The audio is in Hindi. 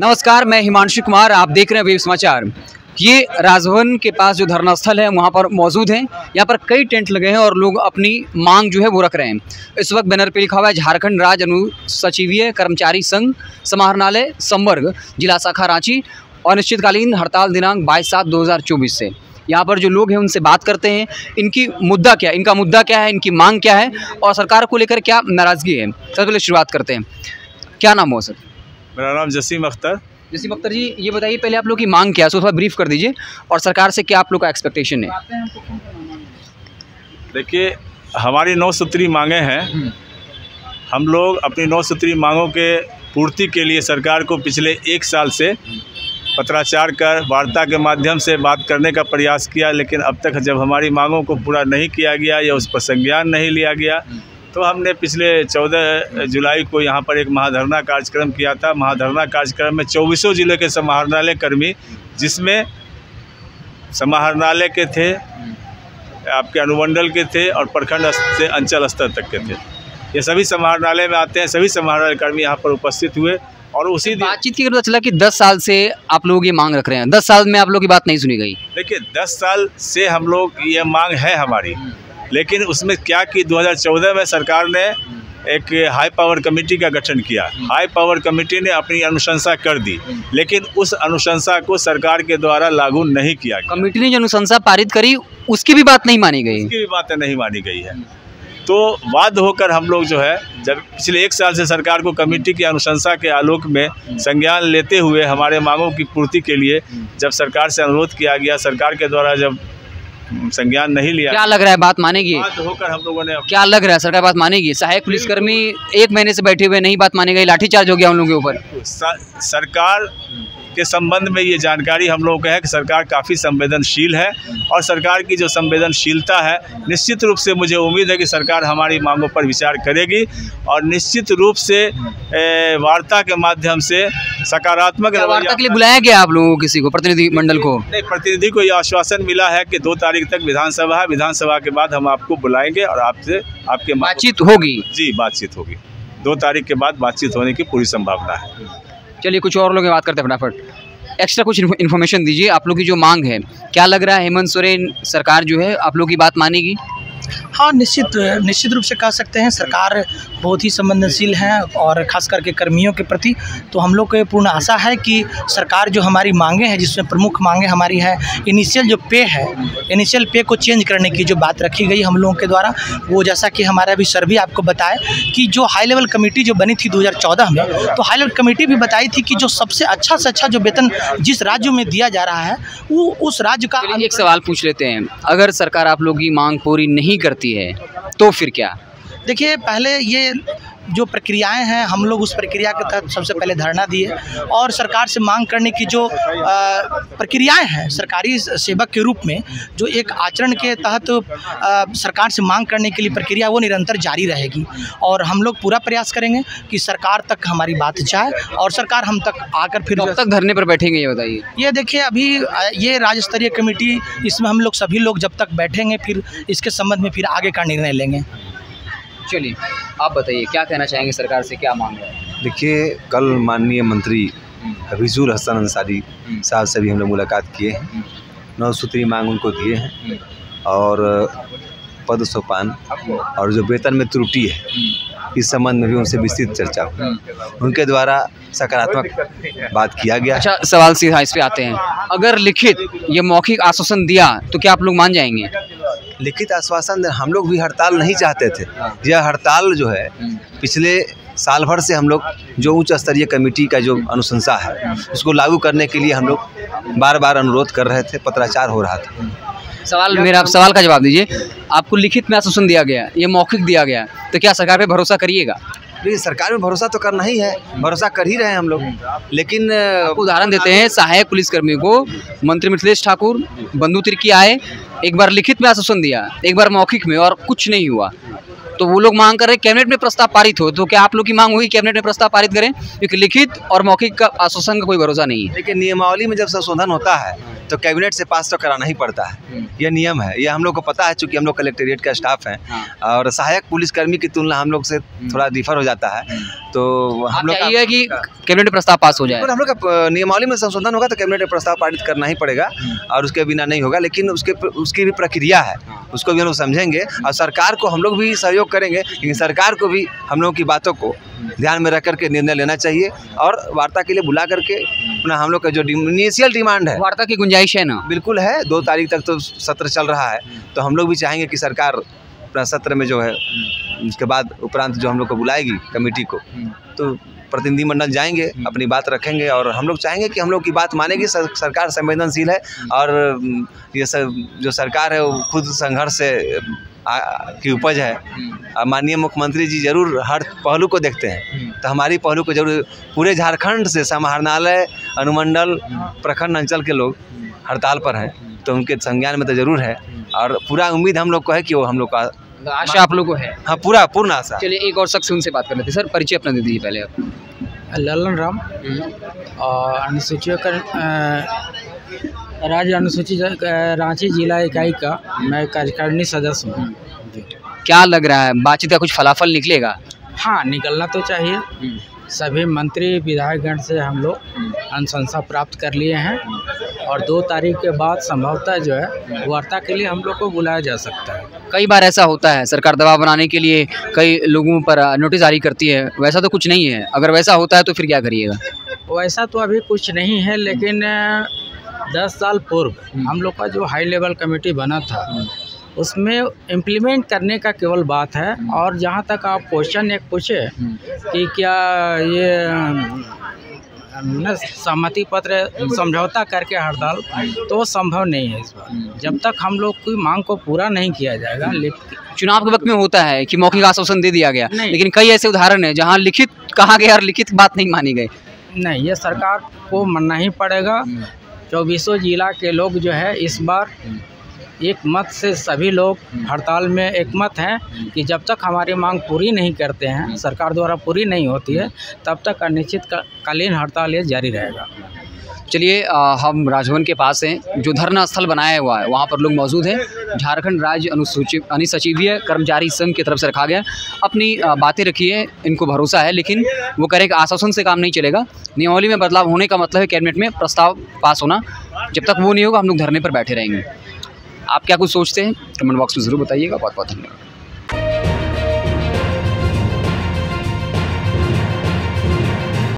नमस्कार, मैं हिमांशु कुमार, आप देख रहे हैं वेब समाचार। ये राजभवन के पास जो धरना स्थल है वहाँ पर मौजूद हैं। यहाँ पर कई टेंट लगे हैं और लोग अपनी मांग जो है वो रख रहे हैं। इस वक्त बैनर पे लिखा हुआ है झारखंड राज्य अनुसचिवीय कर्मचारी संघ समाहरणालय संवर्ग जिला शाखा रांची, अनिश्चितकालीन हड़ताल दिनांक 22/7/2024 से। यहाँ पर जो लोग हैं उनसे बात करते हैं, इनका मुद्दा क्या है, इनकी मांग क्या है और सरकार को लेकर क्या नाराज़गी है। सबसे पहले शुरुआत करते हैं, क्या नाम हो सर? मेरा नाम जसीम अख्तर। जसीम अख्तर जी, ये बताइए पहले आप लोग की मांग क्या है, उसको थोड़ा ब्रीफ कर दीजिए और सरकार से क्या आप लोग का एक्सपेक्टेशन है। देखिए, हमारी 9 सूत्री मांगें हैं। हम लोग अपनी 9 सूत्री मांगों के पूर्ति के लिए सरकार को पिछले 1 साल से पत्राचार कर वार्ता के माध्यम से बात करने का प्रयास किया, लेकिन अब तक जब हमारी मांगों को पूरा नहीं किया गया या उस पर संज्ञान नहीं लिया गया, तो हमने पिछले 14 जुलाई को यहाँ पर एक महाधरना कार्यक्रम किया था। महाधरना कार्यक्रम में 24 जिले के समाहरणालय कर्मी, जिसमें समाहरणालय के थे, आपके अनुमंडल के थे और प्रखंड से अंचल स्तर तक के थे। ये सभी समाहरणालय में आते हैं। सभी समाहरणालय कर्मी यहाँ पर उपस्थित हुए और उसी बातचीत की पता चला कि 10 साल से आप लोग ये मांग रख रहे हैं। 10 साल में आप लोग की बात नहीं सुनी गई। देखिए, 10 साल से हम लोग ये मांग है हमारी, लेकिन उसमें क्या कि 2014 में सरकार ने एक हाई पावर कमेटी का गठन किया। हाई पावर कमेटी ने अपनी अनुशंसा कर दी, लेकिन उस अनुशंसा को सरकार के द्वारा लागू नहीं किया गया। कमेटी ने जो अनुशंसा पारित करी उसकी भी बात नहीं मानी गई। उसकी भी बातें नहीं मानी गई है। तो बाध्य होकर हम लोग जो है, जब पिछले 1 साल से सरकार को कमेटी की अनुशंसा के आलोक में संज्ञान लेते हुए हमारे मांगों की पूर्ति के लिए जब सरकार से अनुरोध किया गया, सरकार के द्वारा जब संज्ञान नहीं लिया, क्या लग रहा है बात मानेगी? बाध्य होकर हम लोगों ने, क्या लग रहा है सरकार बात मानेगी? सहायक पुलिसकर्मी 1 महीने से बैठे हुए, नहीं बात मानी गई, लाठीचार्ज हो गया उन लोगों के ऊपर। सरकार के संबंध में ये जानकारी हम लोगों को है कि सरकार काफ़ी संवेदनशील है और सरकार की जो संवेदनशीलता है, निश्चित रूप से मुझे उम्मीद है कि सरकार हमारी मांगों पर विचार करेगी और निश्चित रूप से वार्ता के माध्यम से सकारात्मक वार्ता के लिए बुलाया गया आप लोगों को, किसी को, प्रतिनिधि मंडल को? नहीं, प्रतिनिधि को यह आश्वासन मिला है कि 2 तारीख तक विधानसभा है, विधानसभा के बाद हम आपको बुलाएंगे और आपसे आपके बातचीत होगी। जी, बातचीत होगी। 2 तारीख के बाद बातचीत होने की पूरी संभावना है। चलिए, कुछ और लोग बात करते हैं फटाफट। एक्स्ट्रा कुछ इन्फॉर्मेशन दीजिए, आप लोग की जो मांग है, क्या लग रहा है हेमंत सोरेन सरकार जो है आप लोग की बात मानेगी? हाँ, निश्चित रूप से कह सकते हैं सरकार बहुत ही संवेदनशील है और ख़ास करके कर्मियों के प्रति। तो हम लोग को पूर्ण आशा है कि सरकार जो हमारी मांगे हैं, जिसमें प्रमुख मांगे हमारी है इनिशियल जो पे है, इनिशियल पे को चेंज करने की जो बात रखी गई हम लोगों के द्वारा, वो जैसा कि हमारा अभी सर भी आपको बताए कि जो हाई लेवल कमेटी जो बनी थी 2014 में, तो हाई लेवल कमेटी भी बताई थी कि जो सबसे अच्छा से अच्छा जो वेतन जिस राज्यों में दिया जा रहा है वो उस राज्य का। एक सवाल पूछ लेते हैं, अगर सरकार आप लोग की मांग पूरी नहीं करती है तो फिर क्या? देखिए, पहले ये जो प्रक्रियाएं हैं, हम लोग उस प्रक्रिया के तहत सबसे पहले धरना दिए और सरकार से मांग करने की जो प्रक्रियाएं हैं, सरकारी सेवक के रूप में जो एक आचरण के तहत सरकार से मांग करने के लिए प्रक्रिया, वो निरंतर जारी रहेगी और हम लोग पूरा प्रयास करेंगे कि सरकार तक हमारी बात जाए और सरकार हम तक आकर फिर कब तक धरने पर बैठेंगे ये बताइए। ये देखिए, अभी ये राज्य स्तरीय कमेटी, इसमें हम लोग सभी लोग जब तक बैठेंगे फिर इसके संबंध में फिर आगे का निर्णय लेंगे। चलिए, आप बताइए क्या कहना चाहेंगे, सरकार से क्या मांग है? देखिए, कल माननीय मंत्री रिजुल हसन अंसारी साहब से भी हम लोग मुलाकात किए हैं। 9 सूत्री मांग उनको दिए हैं और पद सोपान और जो वेतन में त्रुटि है इस संबंध में भी उनसे विस्तृत चर्चा हुई। उनके द्वारा सकारात्मक बात किया गया। अच्छा, सवाल सीधा इस पे आते हैं, अगर लिखित ये मौखिक आश्वासन दिया तो क्या आप लोग मान जाएंगे? लिखित आश्वासन हम लोग भी हड़ताल नहीं चाहते थे। यह हड़ताल जो है पिछले साल भर से हम लोग जो उच्च स्तरीय कमेटी का जो अनुशंसा है उसको लागू करने के लिए हम लोग बार अनुरोध कर रहे थे, पत्राचार हो रहा था। मेरा सवाल का जवाब दीजिए, आपको लिखित में आश्वासन दिया गया, ये मौखिक दिया गया, तो क्या सरकार पे भरोसा करिएगा? लेकिन सरकार में भरोसा तो करना ही है, भरोसा कर ही रहे हैं हम लोग। लेकिन उदाहरण देते हैं, सहायक पुलिसकर्मी को मंत्री मिथिलेश ठाकुर, बंधु तिर्की आए, एक बार लिखित में आश्वासन दिया, एक बार मौखिक में और कुछ नहीं हुआ। तो वो लोग मांग कर रहे हैं कैबिनेट में प्रस्ताव पारित हो, तो क्या आप लोग की मांग होगी कैबिनेट में प्रस्ताव पारित करें? क्योंकि लिखित और मौखिक का आश्वासन का कोई भरोसा नहीं है। देखिए, नियमावली में जब संशोधन होता है तो कैबिनेट से पास तो कराना ही पड़ता है, ये नियम है, ये हम लोग को पता है, चूंकि हम लोग कलेक्टेरिएट का स्टाफ हैं और सहायक पुलिसकर्मी की तुलना हम लोग से थोड़ा डिफर हो जाता है, तो हम लोग चाहिए कि कैबिनेट में प्रस्ताव पास हो जाए। हम लोग का नियमावली में संशोधन होगा तो कैबिनेट में प्रस्ताव पारित करना ही पड़ेगा और उसके बिना नहीं होगा, लेकिन उसकी भी प्रक्रिया है, उसको भी हम लोग समझेंगे और सरकार को हम लोग भी सहयोग करेंगे, लेकिन सरकार को भी हम लोग की बातों को ध्यान में रख करके निर्णय लेना चाहिए और वार्ता के लिए बुला करके अपना हम लोग का जो इनिशियल डिमांड है, वार्ता की गुंजाइश है ना? बिल्कुल है। 2 तारीख तक तो सत्र चल रहा है, तो हम लोग भी चाहेंगे कि सरकार अपना सत्र में जो है उसके बाद उपरांत जो हम लोग को बुलाएगी कमेटी को, तो प्रतिनिधिमंडल जाएंगे, अपनी बात रखेंगे और हम लोग चाहेंगे कि हम लोग की बात मानेगी। सरकार संवेदनशील है और ये सब जो सरकार है वो खुद संघर्ष से की उपज है। माननीय मुख्यमंत्री जी जरूर हर पहलू को देखते हैं, तो हमारी पहलू को जरूर पूरे झारखंड से समाहरणालय, अनुमंडल, प्रखंड अंचल के लोग हड़ताल पर हैं, तो उनके संज्ञान में तो जरूर है और पूरा उम्मीद हम लोग को है कि वो हम लोग का आशा आप लोग को है। हाँ, पूर्ण आशा। चलिए एक और शख्स उनसे बात कर लेते हैं। सर, परिचय अपना दे दीजिए पहले आप। ललन राम और अनुसूचित राज्य अनुसूचित रांची जिला इकाई का मैं कार्यकारिणी सदस्य हूँ। क्या लग रहा है, बातचीत का कुछ फलाफल निकलेगा? हाँ, निकलना तो चाहिए। सभी मंत्री विधायकगण से हम लोग अनुशंसा प्राप्त कर लिए हैं और 2 तारीख के बाद संभवतः जो है वार्ता के लिए हम लोग को बुलाया जा सकता है। कई बार ऐसा होता है, सरकार दबाव बनाने के लिए कई लोगों पर नोटिस जारी करती है, वैसा तो कुछ नहीं है। अगर वैसा होता है तो फिर क्या करिएगा? वैसा तो अभी कुछ नहीं है, लेकिन 10 साल पूर्व हम लोग का जो हाई लेवल कमेटी बना था उसमें इम्प्लीमेंट करने का केवल बात है। और जहाँ तक आप क्वेश्चन एक पूछे कि क्या ये सहमति पत्र समझौता करके हड़ताल, तो वो संभव नहीं है इस बार, जब तक हम लोग की मांग को पूरा नहीं किया जाएगा। चुनाव के वक्त में होता है कि मौखिक आश्वासन दे दिया गया, लेकिन कई ऐसे उदाहरण हैं जहां लिखित कहा गया और लिखित बात नहीं मानी गई। नहीं, ये सरकार को मानना ही पड़ेगा। 24 जिला के लोग जो है इस बार एक मत से सभी लोग हड़ताल में एक मत हैं कि जब तक हमारी मांग पूरी नहीं करते हैं, सरकार द्वारा पूरी नहीं होती है, तब तक अनिश्चितकालीन हड़ताल ये जारी रहेगा। चलिए, हम राजभवन के पास हैं, जो धरना स्थल बनाया हुआ है वहाँ पर लोग मौजूद हैं। झारखंड राज्य अनुसचिवीय कर्मचारी संघ की तरफ से रखा गया। अपनी बातें रखी है, इनको भरोसा है, लेकिन वो कह रहे कि आश्वासन से काम नहीं चलेगा। नियमावली में बदलाव होने का मतलब है कैबिनेट में प्रस्ताव पास होना। जब तक वो नहीं होगा हम लोग धरने पर बैठे रहेंगे। आप क्या कुछ सोचते हैं? कमेंट बॉक्स में ज़रूर बताइएगा। बहुत बहुत धन्यवाद।